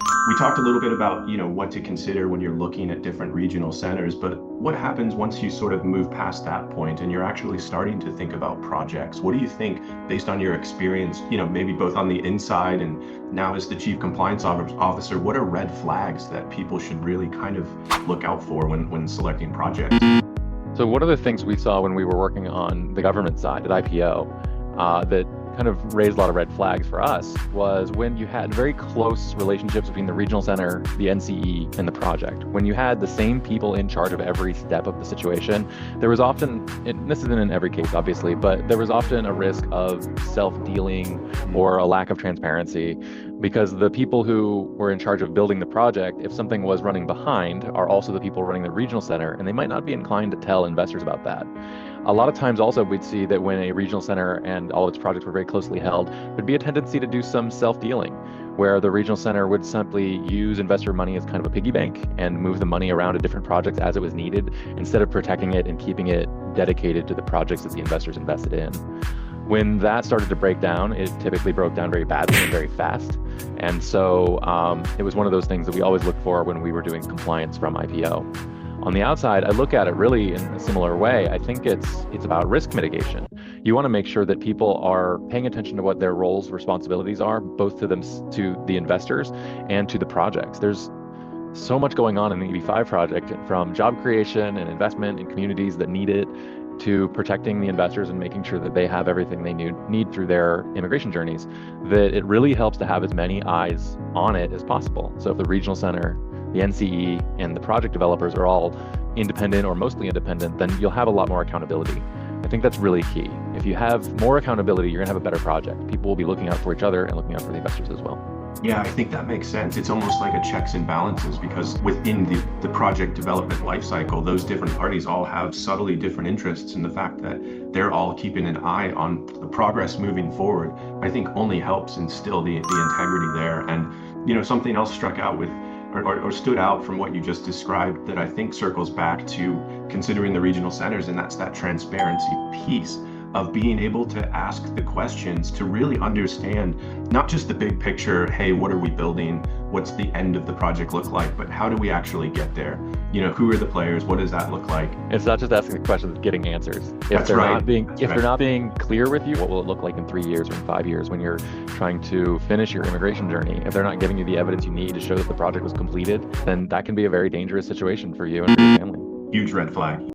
We talked a little bit about, what to consider when you're looking at different regional centers, but what happens once you sort of move past that point and you're actually starting to think about projects? What do you think, based on your experience, maybe both on the inside and now as the chief compliance officer, what are red flags that people should really kind of look out for when selecting projects? So one of the things we saw when we were working on the government side at IPO that kind of raised a lot of red flags for us was when you had very close relationships between the regional center, the NCE, and the project. When you had the same people in charge of every step of the situation, there was often, and this isn't in every case obviously, but there was often a risk of self-dealing or a lack of transparency, because the people who were in charge of building the project, if something was running behind, are also the people running the regional center, and they might not be inclined to tell investors about that. A lot of times also we'd see that when a regional center and all its projects were very closely held, there'd be a tendency to do some self-dealing, where the regional center would simply use investor money as kind of a piggy bank and move the money around to different projects as it was needed, instead of protecting it and keeping it dedicated to the projects that the investors invested in. When that started to break down, it typically broke down very badly and very fast. And so it was one of those things that we always look for when we were doing compliance from IPO. On the outside, I look at it really in a similar way. I think it's about risk mitigation. You want to make sure that people are paying attention to what their roles, responsibilities are, both to them, to the investors, and to the projects. There's so much going on in the EB5 project, from job creation and investment in communities that need it, to protecting the investors and making sure that they have everything they need through their immigration journeys, that it really helps to have as many eyes on it as possible. So if the regional center, the NCE, and the project developers are all independent or mostly independent, then you'll have a lot more accountability. I think that's really key. If you have more accountability, you're gonna have a better project. People will be looking out for each other and looking out for the investors as well. Yeah, I think that makes sense. It's almost like a checks and balances, because within the project development lifecycle, those different parties all have subtly different interests, and the fact that they're all keeping an eye on the progress moving forward, I think only helps instill the integrity there. And something else struck out with or stood out from what you just described that I think circles back to considering the regional centers, and that's that transparency piece of being able to ask the questions to really understand not just the big picture, hey, what are we building? What's the end of the project look like? But how do we actually get there? Who are the players? What does that look like? It's not just asking the questions, getting answers. If they're not being clear with you, what will it look like in 3 years or in 5 years when you're trying to finish your immigration journey? If they're not giving you the evidence you need to show that the project was completed, then that can be a very dangerous situation for you and for your family. Huge red flag.